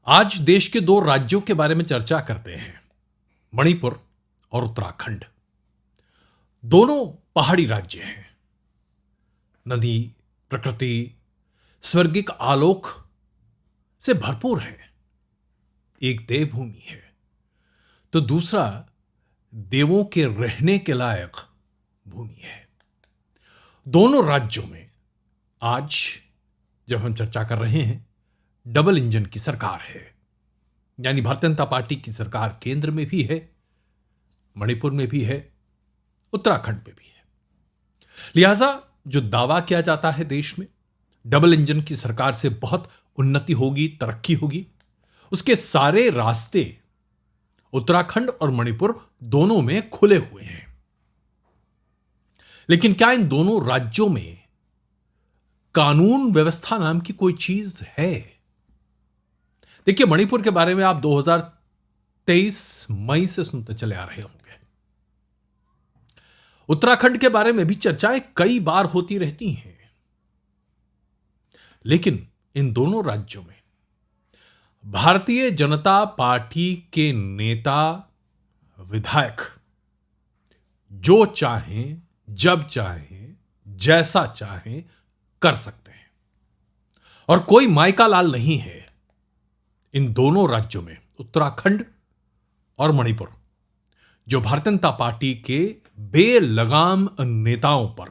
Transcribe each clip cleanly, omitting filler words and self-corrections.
आज देश के दो राज्यों के बारे में चर्चा करते हैं, मणिपुर और उत्तराखंड। दोनों पहाड़ी राज्य हैं। नदी, प्रकृति, स्वर्गिक आलोक से भरपूर है। एक देवभूमि है तो दूसरा देवों के रहने के लायक भूमि है। दोनों राज्यों में आज जब हम चर्चा कर रहे हैं, डबल इंजन की सरकार है। यानी भारतीय जनता पार्टी की सरकार केंद्र में भी है, मणिपुर में भी है, उत्तराखंड में भी है। लिहाजा जो दावा किया जाता है देश में डबल इंजन की सरकार से बहुत उन्नति होगी, तरक्की होगी, उसके सारे रास्ते उत्तराखंड और मणिपुर दोनों में खुले हुए हैं। लेकिन क्या इन दोनों राज्यों में कानून व्यवस्था नाम की कोई चीज है? देखिए, मणिपुर के बारे में आप 2023 मई से सुनते चले आ रहे होंगे। उत्तराखंड के बारे में भी चर्चाएं कई बार होती रहती हैं। लेकिन इन दोनों राज्यों में भारतीय जनता पार्टी के नेता, विधायक जो चाहें, जब चाहें, जैसा चाहें कर सकते हैं और कोई मायका लाल नहीं है। इन दोनों राज्यों में, उत्तराखंड और मणिपुर, जो भारतीय जनता पार्टी के बेलगाम नेताओं पर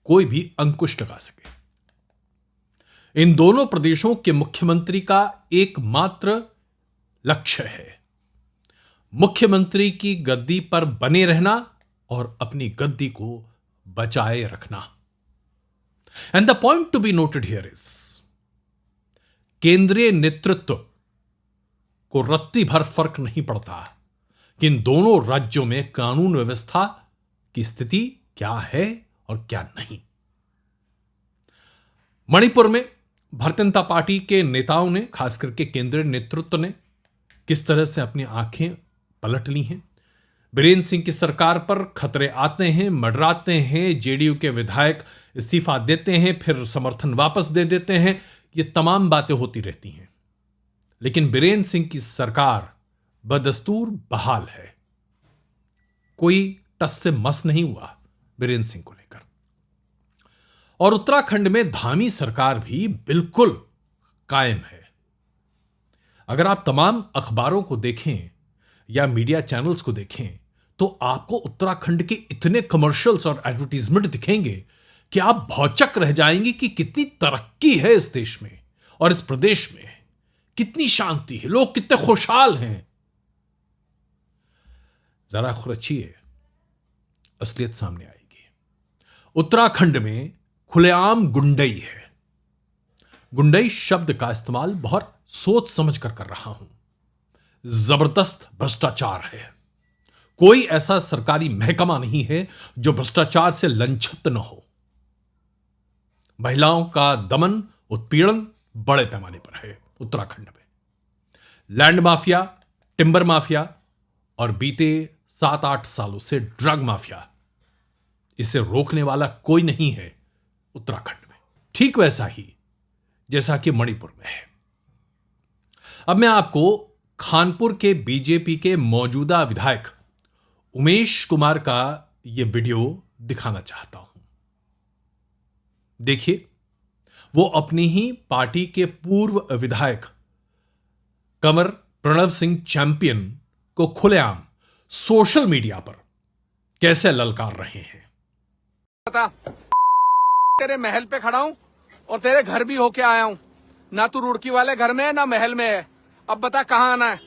कोई भी अंकुश लगा सके। इन दोनों प्रदेशों के मुख्यमंत्री का एकमात्र लक्ष्य है मुख्यमंत्री की गद्दी पर बने रहना और अपनी गद्दी को बचाए रखना। And the point to be noted here is, केंद्रीय नेतृत्व को रत्ती भर फर्क नहीं पड़ता कि इन दोनों राज्यों में कानून व्यवस्था की स्थिति क्या है और क्या नहीं। मणिपुर में भारतीय जनता पार्टी के नेताओं ने, खास करके केंद्रीय नेतृत्व ने, किस तरह से अपनी आंखें पलट ली हैं। बीरेंद्र सिंह की सरकार पर खतरे आते हैं, मंडराते हैं, जेडीयू के विधायक इस्तीफा देते हैं, फिर समर्थन वापस दे देते हैं। ये तमाम बातें होती रहती हैं। लेकिन बीरेंद्र सिंह की सरकार बदस्तूर बहाल है। कोई टस से मस नहीं हुआ बीरेंद्र सिंह को लेकर। और उत्तराखंड में धामी सरकार भी बिल्कुल कायम है। अगर आप तमाम अखबारों को देखें या मीडिया चैनल्स को देखें तो आपको उत्तराखंड के इतने कमर्शियल्स और एडवर्टीजमेंट दिखेंगे कि आप भौचक रह जाएंगे कि कितनी तरक्की है इस देश में और इस प्रदेश में, कितनी शांति है, लोग कितने खुशहाल हैं। जरा खुरचिए, असलियत सामने आएगी। उत्तराखंड में खुलेआम गुंडई है। गुंडई शब्द का इस्तेमाल बहुत सोच समझ कर रहा हूं। जबरदस्त भ्रष्टाचार है। कोई ऐसा सरकारी महकमा नहीं है जो भ्रष्टाचार से लंछित न हो। महिलाओं का दमन, उत्पीड़न बड़े पैमाने पर है उत्तराखंड में। लैंड माफिया, टिम्बर माफिया और बीते 7-8 सालों से ड्रग माफिया, इसे रोकने वाला कोई नहीं है उत्तराखंड में। ठीक वैसा ही जैसा कि मणिपुर में है। अब मैं आपको कानपुर के बीजेपी के मौजूदा विधायक उमेश कुमार का यह वीडियो दिखाना चाहता हूं। देखिए, वो अपनी ही पार्टी के पूर्व विधायक कंवर प्रणव सिंह चैंपियन को खुलेआम सोशल मीडिया पर कैसे ललकार रहे हैं। बता, तेरे महल पे खड़ा हूं और तेरे घर भी होके आया हूं। ना तू रुड़की वाले घर में है ना महल में है। अब बता कहां आना है।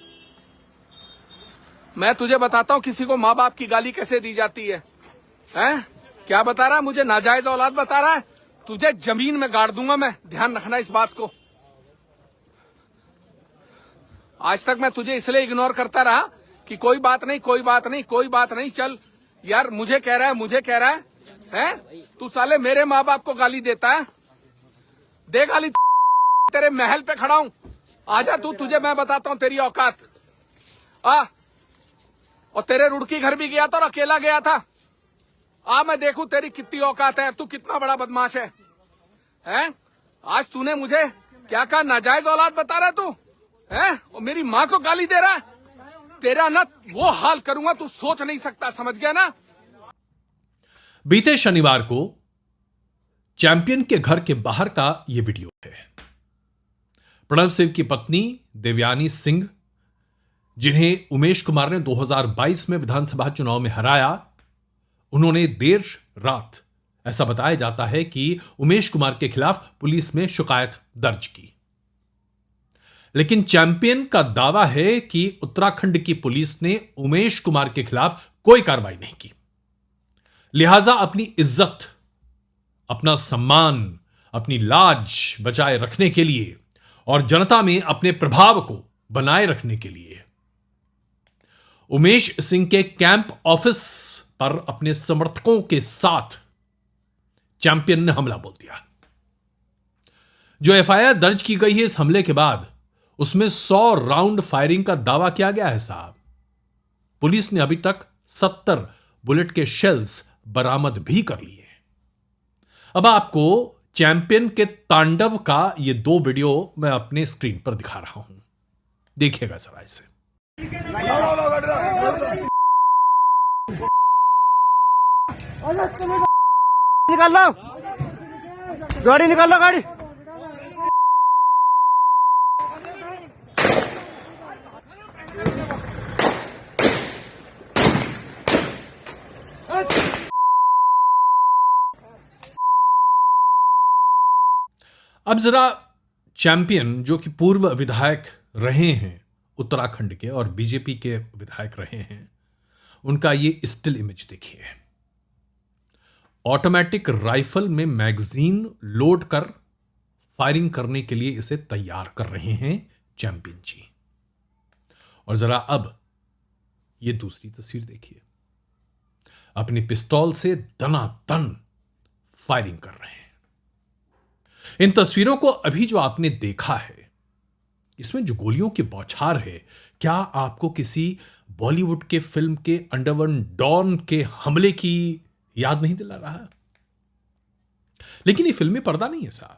मैं तुझे बताता हूं किसी को माँ बाप की गाली कैसे दी जाती है। हैं? क्या बता रहा है? मुझे नाजायज औलाद बता रहा है। तुझे जमीन में गाड़ दूंगा मैं, ध्यान रखना इस बात को। आज तक मैं तुझे इसलिए इग्नोर करता रहा कि कोई बात नहीं, कोई बात नहीं, कोई बात नहीं, चल यार, मुझे कह रहा है हैं? तू साले मेरे माँ बाप को गाली देता है। दे गाली, तेरे महल पे खड़ा हूं, आजा तू, तुझे मैं बताता हूं तेरी औकात। और तेरे रुड़की घर भी गया था और अकेला गया था। मैं देखूं तेरी कितनी औकात है, तू कितना बड़ा बदमाश है। हैं? आज तूने मुझे क्या कहा? नाजायज औलाद बता रहा है तू? है? और मेरी माँ को गाली दे रहा है। तेरा ना वो हाल करूंगा तू सोच नहीं सकता, समझ गया ना। बीते शनिवार को चैंपियन के घर के बाहर का यह वीडियो है। प्रणव सिंह की पत्नी देवयानी सिंह, जिन्हें उमेश कुमार ने 2022 में विधानसभा चुनाव में हराया, उन्होंने देर रात, ऐसा बताया जाता है कि उमेश कुमार के खिलाफ पुलिस में शिकायत दर्ज की। लेकिन चैंपियन का दावा है कि उत्तराखंड की पुलिस ने उमेश कुमार के खिलाफ कोई कार्रवाई नहीं की। लिहाजा अपनी इज्जत, अपना सम्मान, अपनी लाज बचाए रखने के लिए और जनता में अपने प्रभाव को बनाए रखने के लिए उमेश सिंह के कैंप ऑफिस पर अपने समर्थकों के साथ चैंपियन ने हमला बोल दिया। जो एफआईआर दर्ज की गई है इस हमले के बाद, उसमें 100 राउंड फायरिंग का दावा किया गया है साहब। पुलिस ने अभी तक 70 बुलेट के शेल्स बरामद भी कर लिए। अब आपको चैंपियन के तांडव का ये 2 वीडियो मैं अपने स्क्रीन पर दिखा रहा हूं, देखिएगा जरा इसे। निकाल लो गाड़ी, निकाल लो गाड़ी। अब जरा चैंपियन, जो कि पूर्व विधायक रहे हैं उत्तराखंड के और बीजेपी के विधायक रहे हैं, उनका ये स्टिल इमेज देखिए। ऑटोमेटिक राइफल में मैगजीन लोड कर फायरिंग करने के लिए इसे तैयार कर रहे हैं चैंपियन जी। और जरा अब ये दूसरी तस्वीर देखिए, अपनी पिस्तौल से दनादन फायरिंग कर रहे हैं। इन तस्वीरों को अभी जो आपने देखा है, इसमें जो गोलियों की बौछार है, क्या आपको किसी बॉलीवुड के फिल्म के अंडरवर्ल्ड डॉन के हमले की याद नहीं दिला रहा है? लेकिन ये फिल्मी पर्दा नहीं है साहब,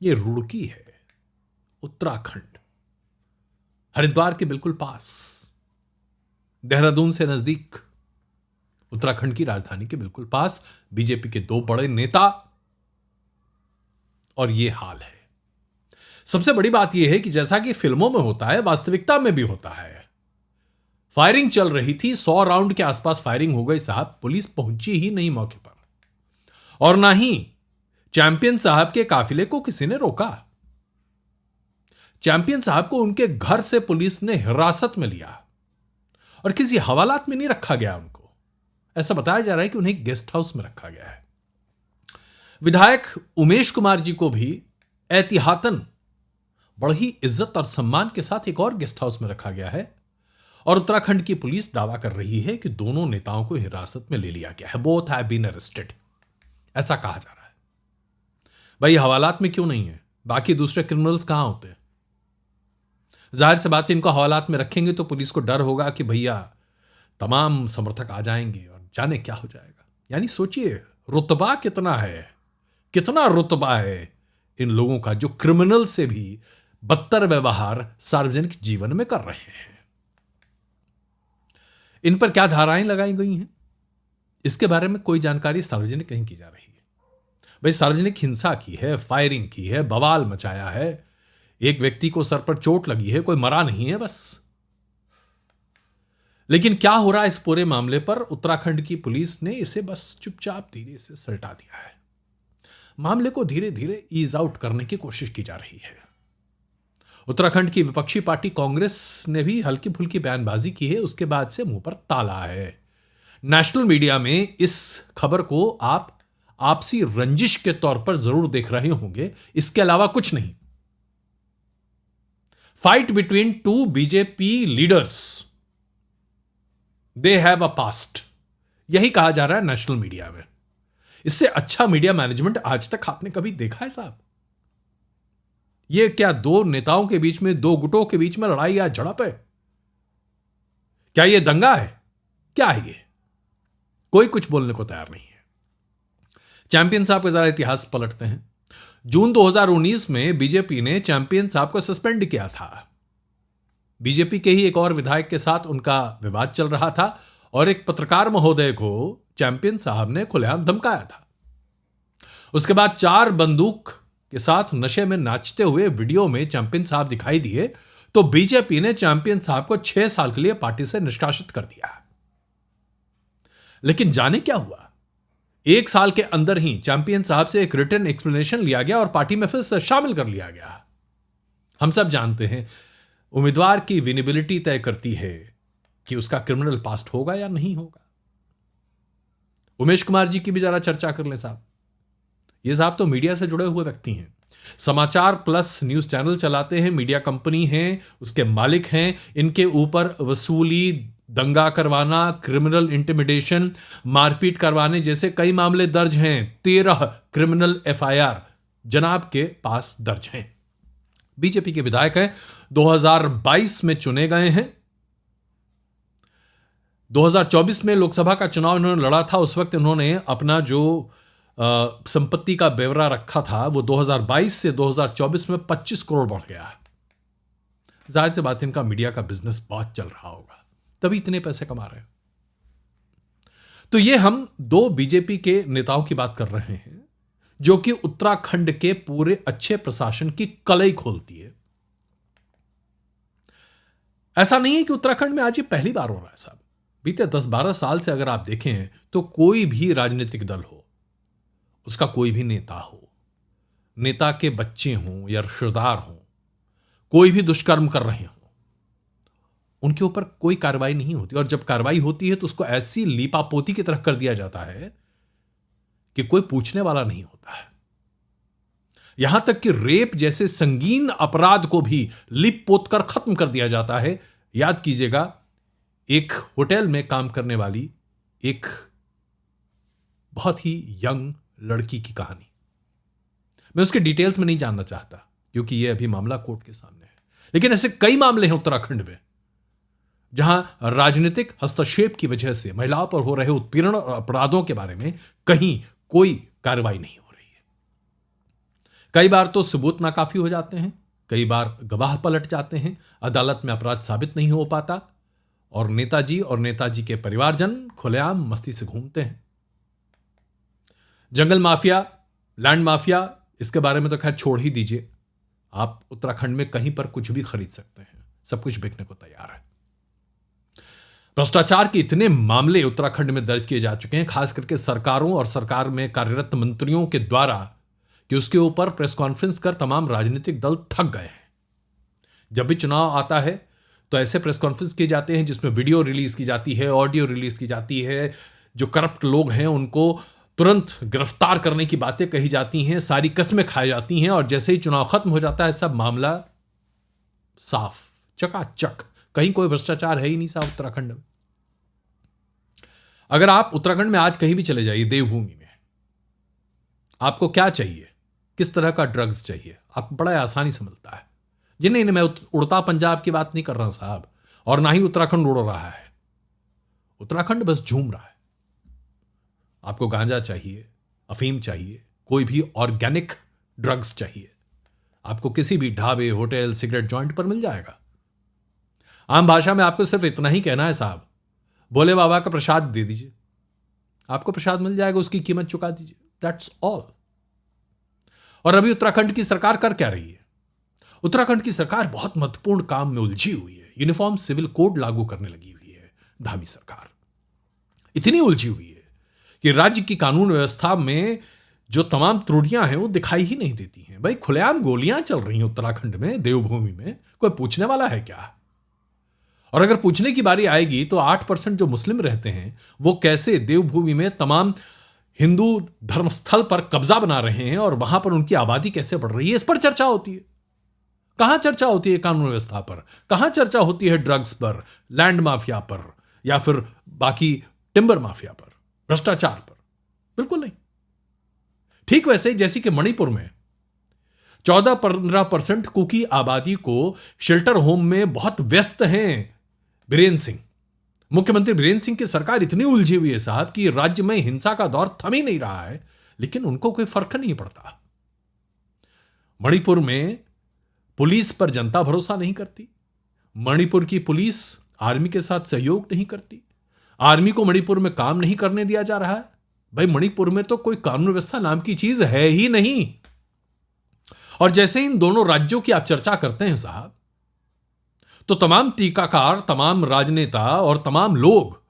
ये रुड़की है, उत्तराखंड, हरिद्वार के बिल्कुल पास, देहरादून से नजदीक, उत्तराखंड की राजधानी के बिल्कुल पास, बीजेपी के 2 बड़े नेता, और यह हाल है। सबसे बड़ी बात यह है कि जैसा कि फिल्मों में होता है, वास्तविकता में भी होता है। फायरिंग चल रही थी, 100 राउंड के आसपास फायरिंग हो गई साहब, पुलिस पहुंची ही नहीं मौके पर, और ना ही चैंपियन साहब के काफिले को किसी ने रोका। चैंपियन साहब को उनके घर से पुलिस ने हिरासत में लिया और किसी हवालात में नहीं रखा गया उनको। ऐसा बताया जा रहा है कि उन्हें गेस्ट हाउस में रखा गया है। विधायक उमेश कुमार जी को भी एहतियातन बड़ी इज्जत और सम्मान के साथ एक और गेस्ट हाउस में रखा गया है, और उत्तराखंड की पुलिस दावा कर रही है कि दोनों नेताओं को हिरासत में ले लिया गया है। बोथ हैव बीन अरेस्टेड, ऐसा कहा जा रहा है। भाई हवालात में क्यों नहीं है? बाकी दूसरे क्रिमिनल्स कहां होते हैं? जाहिर सी बात है, इनको हवालात में रखेंगे तो पुलिस को डर होगा कि भैया तमाम समर्थक आ जाएंगे और जाने क्या हो जाएगा। यानी सोचिए रुतबा कितना है, कितना रुतबा है इन लोगों का, जो क्रिमिनल से भी बदतर व्यवहार सार्वजनिक जीवन में कर रहे हैं। इन पर क्या धाराएं लगाई गई हैं, इसके बारे में कोई जानकारी सार्वजनिक नहीं की जा रही है। भाई सार्वजनिक हिंसा की है, फायरिंग की है, बवाल मचाया है, एक व्यक्ति को सर पर चोट लगी है, कोई मरा नहीं है बस। लेकिन क्या हो रहा है इस पूरे मामले पर? उत्तराखंड की पुलिस ने इसे बस चुपचाप धीरे से सलटा दिया है। मामले को धीरे धीरे ईज आउट करने की कोशिश की जा रही है। उत्तराखंड की विपक्षी पार्टी कांग्रेस ने भी हल्की फुल्की बयानबाजी की है, उसके बाद से मुंह पर ताला है। नेशनल मीडिया में इस खबर को आप आपसी रंजिश के तौर पर जरूर देख रहे होंगे, इसके अलावा कुछ नहीं। Fight between 2 BJP leaders, they have a past, यही कहा जा रहा है नेशनल मीडिया में। इससे अच्छा मीडिया मैनेजमेंट आज तक आपने कभी देखा है साहब? ये क्या 2 नेताओं के बीच में, 2 गुटों के बीच में लड़ाई या झड़प है? क्या ये दंगा है? क्या है ये? कोई कुछ बोलने को तैयार नहीं है। चैंपियन साहब का जरा इतिहास पलटते हैं। जून 2019 में बीजेपी ने चैंपियन साहब को सस्पेंड किया था। बीजेपी के ही एक और विधायक के साथ उनका विवाद चल रहा था और एक पत्रकार महोदय को चैंपियन साहब ने खुलेआम धमकाया था। उसके बाद 4 बंदूक के साथ नशे में नाचते हुए वीडियो में चैंपियन साहब दिखाई दिए तो बीजेपी ने चैंपियन साहब को 6 साल के लिए पार्टी से निष्कासित कर दिया। लेकिन जाने क्या हुआ, 1 साल के अंदर ही चैंपियन साहब से एक रिटन एक्सप्लेनेशन लिया गया और पार्टी में फिर से शामिल कर लिया गया। हम सब जानते हैं उम्मीदवार की विनेबिलिटी तय करती है कि उसका क्रिमिनल पास्ट होगा या नहीं होगा। उमेश कुमार जी की भी जरा चर्चा कर लें साहब। ये साहब तो मीडिया से जुड़े हुए व्यक्ति हैं, समाचार प्लस न्यूज चैनल चलाते हैं, मीडिया कंपनी हैं, उसके मालिक हैं। इनके ऊपर वसूली, दंगा करवाना, क्रिमिनल इंटिमिडेशन, मारपीट करवाने जैसे कई मामले दर्ज हैं। 13 क्रिमिनल एफआईआर जनाब के पास दर्ज हैं। बीजेपी के विधायक हैं, 2022 में चुने गए हैं। 2024 में लोकसभा का चुनाव इन्होंने लड़ा था। उस वक्त इन्होंने अपना जो संपत्ति का ब्यौरा रखा था वो 2022 से 2024 में 25 करोड़ बढ़ गया। जाहिर सी बात है इनका मीडिया का बिजनेस बहुत चल रहा होगा, तभी इतने पैसे कमा रहे हैं। तो ये हम 2 बीजेपी के नेताओं की बात कर रहे हैं जो कि उत्तराखंड के पूरे अच्छे प्रशासन की कलई खोलती है। ऐसा नहीं है कि उत्तराखंड में आज ये पहली बार हो रहा है साहब। बीते 10-12 साल से अगर आप देखें तो कोई भी राजनीतिक दल हो, उसका कोई भी नेता हो, नेता के बच्चे हों या रिश्तेदार हों, कोई भी दुष्कर्म कर रहे हों, उनके ऊपर कोई कार्रवाई नहीं होती। और जब कार्रवाई होती है तो उसको ऐसी लीपापोती की तरह कर दिया जाता है कि कोई पूछने वाला नहीं होता है। यहां तक कि रेप जैसे संगीन अपराध को भी लिप पोत कर खत्म कर दिया जाता है। याद कीजिएगा, एक होटल में काम करने वाली एक बहुत ही यंग लड़की की कहानी। मैं उसके डिटेल्स में नहीं जानना चाहता क्योंकि यह अभी मामला कोर्ट के सामने है, लेकिन ऐसे कई मामले हैं उत्तराखंड में जहां राजनीतिक हस्तक्षेप की वजह से महिलाओं पर हो रहे उत्पीड़न और अपराधों के बारे में कहीं कोई कार्रवाई नहीं हो रही है। कई बार तो सबूत नाकाफी हो जाते हैं, कई बार गवाह पलट जाते हैं, अदालत में अपराध साबित नहीं हो पाता और नेताजी के परिवारजन खुलेआम मस्ती से घूमते हैं। जंगल माफिया, लैंड माफिया, इसके बारे में तो खैर छोड़ ही दीजिए। आप उत्तराखंड में कहीं पर कुछ भी खरीद सकते हैं, सब कुछ बिकने को तैयार है। भ्रष्टाचार के इतने मामले उत्तराखंड में दर्ज किए जा चुके हैं, खास करके सरकारों और सरकार में कार्यरत मंत्रियों के द्वारा, कि उसके ऊपर प्रेस कॉन्फ्रेंस कर तमाम राजनीतिक दल थक गए हैं। जब भी चुनाव आता है तो ऐसे प्रेस कॉन्फ्रेंस किए जाते हैं जिसमें वीडियो रिलीज की जाती है, ऑडियो रिलीज की जाती है, जो करप्ट लोग हैं उनको तुरंत गिरफ्तार करने की बातें कही जाती हैं, सारी कस्में खाई जाती हैं और जैसे ही चुनाव खत्म हो जाता है सब मामला साफ, चकाचक, कहीं कोई भ्रष्टाचार है ही नहीं साहब उत्तराखंड में। अगर आप उत्तराखंड में आज कहीं भी चले जाइए, देवभूमि में, आपको क्या चाहिए, किस तरह का ड्रग्स चाहिए, आपको बड़ा आसानी से मिलता है। जी नहीं, मैं उड़ता पंजाब की बात नहीं कर रहा साहब, और ना ही उत्तराखंड उड़ रहा है। उत्तराखंड बस झूम रहा है। आपको गांजा चाहिए, अफीम चाहिए, कोई भी ऑर्गेनिक ड्रग्स चाहिए, आपको किसी भी ढाबे, होटल, सिगरेट जॉइंट पर मिल जाएगा। आम भाषा में आपको सिर्फ इतना ही कहना है साहब, भोले बाबा का प्रसाद दे दीजिए, आपको प्रसाद मिल जाएगा, उसकी कीमत चुका दीजिए, दैट्स ऑल। और अभी उत्तराखंड की सरकार कर क्या रही है? उत्तराखंड की सरकार बहुत महत्वपूर्ण काम में उलझी हुई है। यूनिफॉर्म सिविल कोड लागू करने लगी हुई है धामी सरकार। इतनी उलझी हुई है कि राज्य की कानून व्यवस्था में जो तमाम त्रुटियां हैं वो दिखाई ही नहीं देती हैं। भाई खुलेआम गोलियां चल रही हैं उत्तराखंड में, देवभूमि में, कोई पूछने वाला है क्या? और अगर पूछने की बारी आएगी तो 8% जो मुस्लिम रहते हैं वो कैसे देवभूमि में तमाम हिंदू धर्मस्थल पर कब्जा बना रहे हैं और वहां पर उनकी आबादी कैसे बढ़ रही है, इस पर चर्चा होती है। कहां चर्चा होती है कानून व्यवस्था पर? कहां चर्चा होती है ड्रग्स पर, लैंड माफिया पर, या फिर बाकी टिम्बर माफिया पर, भ्रष्टाचार पर? बिल्कुल नहीं। ठीक वैसे जैसे कि मणिपुर में 14-15% कुकी आबादी को शेल्टर होम में बहुत व्यस्त हैं बीरेन सिंह। मुख्यमंत्री बीरेन सिंह की सरकार इतनी उलझी हुई है साहब कि राज्य में हिंसा का दौर थम ही नहीं रहा है, लेकिन उनको कोई फर्क नहीं पड़ता। मणिपुर में पुलिस पर जनता भरोसा नहीं करती। मणिपुर की पुलिस आर्मी के साथ सहयोग नहीं करती। आर्मी को मणिपुर में काम नहीं करने दिया जा रहा है। भाई, मणिपुर में तो कोई कानून व्यवस्था नाम की चीज है ही नहीं। और जैसे इन दोनों राज्यों की आप चर्चा करते हैं साहब, तो तमाम टीकाकार, तमाम राजनेता और तमाम लोग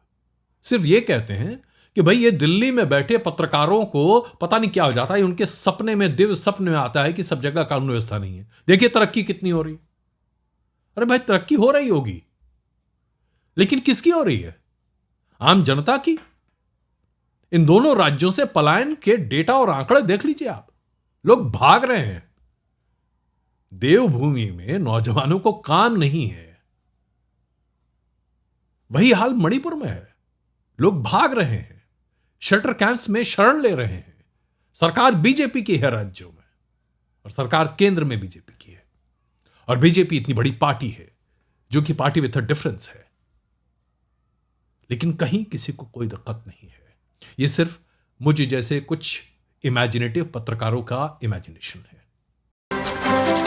सिर्फ ये कहते हैं कि भाई ये दिल्ली में बैठे पत्रकारों को पता नहीं क्या हो जाता है, उनके सपने में, दिव्य सपने में आता है कि सब जगह कानून व्यवस्था नहीं है। देखिए तरक्की कितनी हो रही। अरे भाई, तरक्की हो रही होगी, लेकिन किसकी हो रही है? आम जनता की। इन दोनों राज्यों से पलायन के डेटा और आंकड़े देख लीजिए आप। लोग भाग रहे हैं। देवभूमि में नौजवानों को काम नहीं है। वही हाल मणिपुर में है। लोग भाग रहे हैं, शेल्टर कैंप्स में शरण ले रहे हैं। सरकार बीजेपी की है राज्यों में, और सरकार केंद्र में बीजेपी की है। और बीजेपी इतनी बड़ी पार्टी है, जो कि पार्टी विथ अ डिफरेंस है, लेकिन कहीं किसी को कोई दिक्कत नहीं है। यह सिर्फ मुझे जैसे कुछ इमेजिनेटिव पत्रकारों का इमेजिनेशन है।